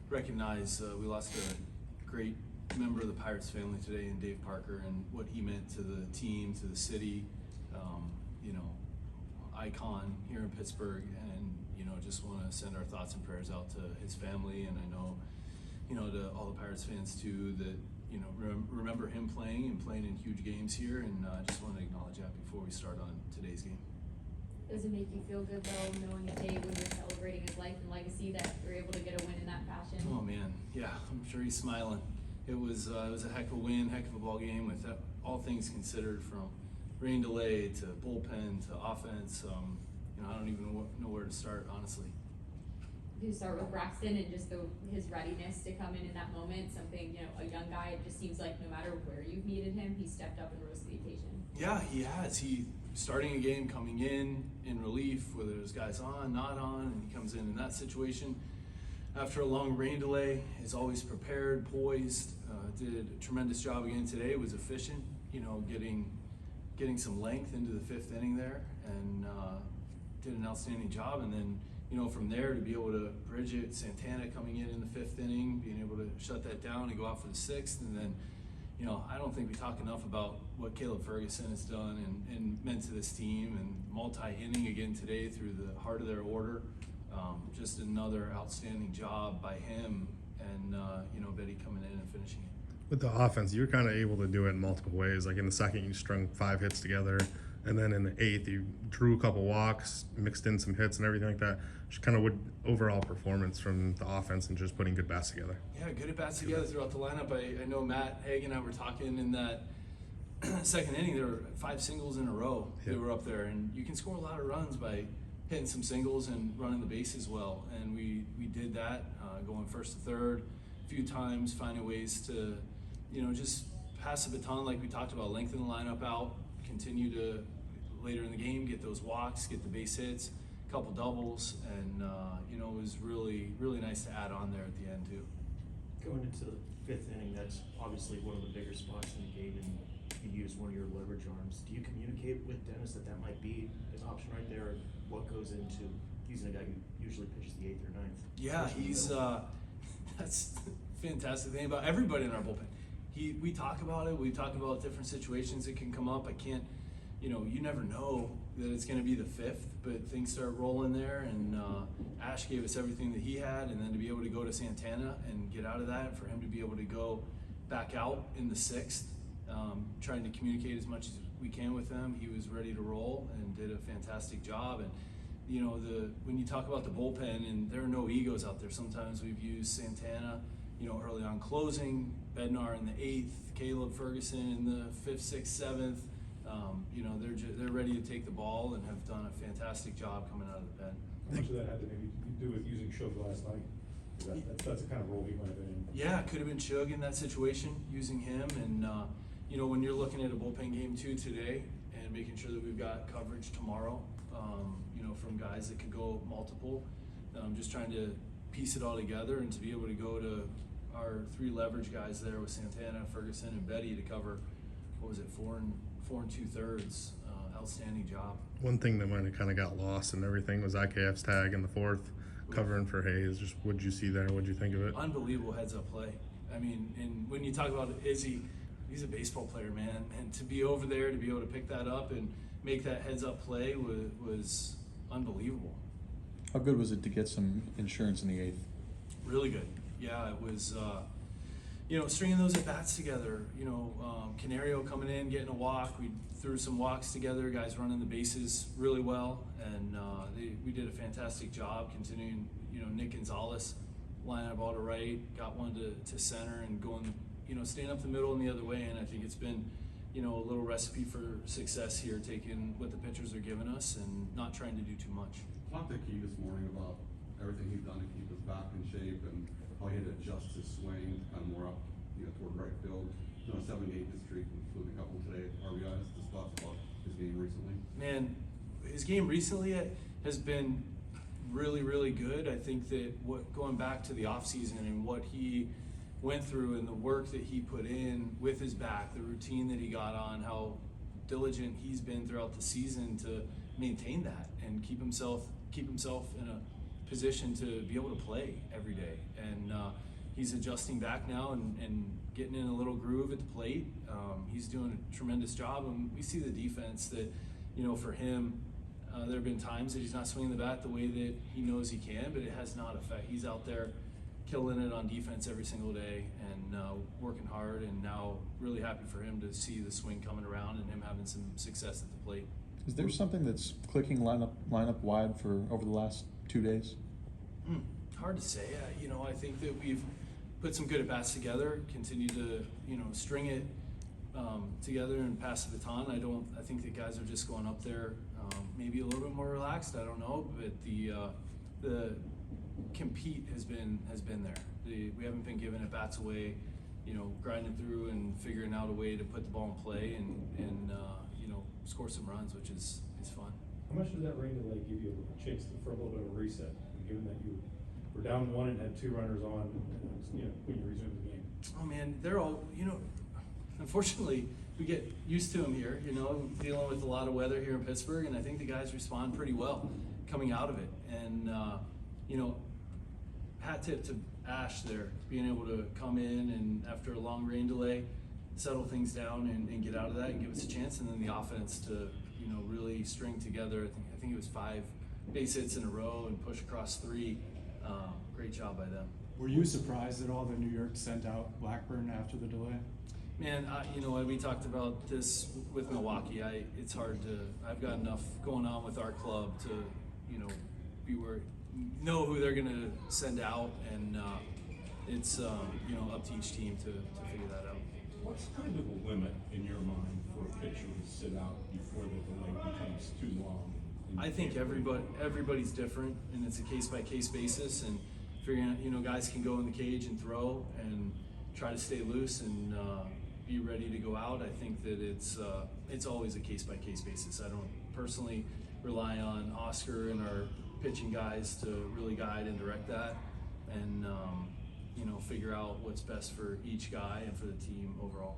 recognize we lost a great member of the Pirates family today in Dave Parker, and what he meant to the team, to the city, icon here in Pittsburgh, and just want to send our thoughts and prayers out to his family, and I know to all the Pirates fans too, that remember him playing in huge games here, and I just want to acknowledge that before we start on today's game. Does it make you feel good though, knowing a day when you're celebrating his life and legacy, that you're able to get a win in that fashion? Oh man, yeah, I'm sure he's smiling. It was a heck of a win, heck of a ball game with all things considered, from rain delay to bullpen to offense. I don't even know where to start, honestly. You start with Braxton and just his readiness to come in that moment. Something, a young guy, it just seems like no matter where you've needed him, he stepped up and rose to the occasion. Yeah, he has. He starting a game, coming in relief, whether there's guys on, not on, and he comes in that situation. After a long rain delay, is always prepared, poised, did a tremendous job again today, was efficient, getting some length into the fifth inning there, and did an outstanding job. And then, from there to be able to bridge it, Santana coming in the fifth inning, being able to shut that down and go out for the sixth. And then, I don't think we talk enough about what Caleb Ferguson has done and meant to this team, and multi-inning again today through the heart of their order. Just another outstanding job by him, and Betty coming in and finishing it. With the offense, you're kind of able to do it in multiple ways. Like in the second, you strung 5 hits together, and then in the 8th, you drew a couple walks, mixed in some hits and everything like that. Just kind of what overall performance from the offense and just putting good bats together. Yeah, good at bats together throughout the lineup. I know Matt Haig and I were talking in that second inning. There were 5 singles in a row. Yep. They were up there, and you can score a lot of runs by hitting some singles and running the bases well. And we did that, going first to third a few times, finding ways to just pass the baton like we talked about, lengthen the lineup out, continue to later in the game get those walks, get the base hits, a couple doubles, and it was really, really nice to add on there at the end too. Going into the 5th inning, that's obviously one of the bigger spots in the game, and you use one of your leverage arms. Do you communicate with Dennis that might be an option right there? What goes into using a guy who usually pitches the 8th or 9th? Yeah, he's that's the fantastic thing about everybody in our bullpen. We talk about it. We talk about different situations that can come up. I can't, you never know that it's going to be the 5th, but things start rolling there, and Ash gave us everything that he had, and then to be able to go to Santana and get out of that, and for him to be able to go back out in the 6th, trying to communicate as much as we can with him. He was ready to roll and did a fantastic job. And when you talk about the bullpen, and there are no egos out there. Sometimes we've used Santana, early on closing, Bednar in the 8th, Caleb Ferguson in the 5th, 6th, 7th. They're ready to take the ball and have done a fantastic job coming out of the pen. How much of that had to maybe do with using Shug last night? That's the kind of role he might have been in. Yeah, it could have been Shug in that situation, using him. And when you're looking at a bullpen game too today, and making sure that we've got coverage tomorrow, from guys that could go multiple, just trying to piece it all together, and to be able to go to our 3 leverage guys there with Santana, Ferguson, and Betty to cover, 4 2/3. Outstanding job. One thing that might have kind of got lost and everything was IKF's tag in the 4th, covering for Hayes. Just what'd you see there? What'd you think of it? Unbelievable heads-up play. I mean, and when you talk about Izzy, he's a baseball player, man, and to be over there, to be able to pick that up and make that heads-up play was unbelievable. How good was it to get some insurance in the 8th? Really good. Yeah, it was, stringing those at-bats together. Canario coming in, getting a walk. We threw some walks together, guys running the bases really well, and we did a fantastic job continuing, Nick Gonzalez lining up all to right, got one to center, and going, staying up the middle and the other way. And I think it's been, a little recipe for success here, taking what the pitchers are giving us and not trying to do too much. Talked to Key this morning about everything he's done to keep his back in shape and how he had to adjust his swing kind of more up, toward right field. 7-8 his streak, including a couple today. RBIs. Just thoughts about his game recently? Man, his game recently has been really, really good. I think that going back to the offseason and what he went through and the work that he put in with his back, the routine that he got on, how diligent he's been throughout the season to maintain that and keep himself in a position to be able to play every day. And he's adjusting back now and getting in a little groove at the plate. He's doing a tremendous job, and we see the defense that, for him, there have been times that he's not swinging the bat the way that he knows he can, but it has not affected. He's out there killing it on defense every single day and working hard, and now really happy for him to see the swing coming around and him having some success at the plate. Is there something that's clicking lineup wide for over the last 2 days? Hard to say. I think that we've put some good at-bats together, continue to, string it together and pass the baton. I think the guys are just going up there maybe a little bit more relaxed. I don't know, but the compete has been there. We haven't been giving at-bats away, grinding through and figuring out a way to put the ball in play and score some runs, which is fun. How much does that rain delay give you a chance for a little bit of a reset, given that you were down 1 and had 2 runners on, when you resumed the game? Oh man, they're all, unfortunately, we get used to them here, dealing with a lot of weather here in Pittsburgh, and I think the guys respond pretty well coming out of it. And, hat tip to Ash there, being able to come in and after a long rain delay, settle things down and get out of that and give us a chance, and then the offense to, really string together. I think it was 5 base hits in a row and push across 3. Great job by them. Were you surprised at all that New York sent out Blackburn after the delay? Man, we talked about this with Milwaukee. It's hard to. I've got enough going on with our club to, know who they're gonna send out, and it's up to each team to figure that out. What's kind of a limit in your mind for a pitcher to sit out before the delay becomes too long? I think everybody's different, and it's a case-by-case basis, and figuring out, guys can go in the cage and throw and try to stay loose and be ready to go out. I think that it's always a case-by-case basis. I don't personally rely on Oscar and our pitching guys to really guide and direct that, and figure out what's best for each guy and for the team overall.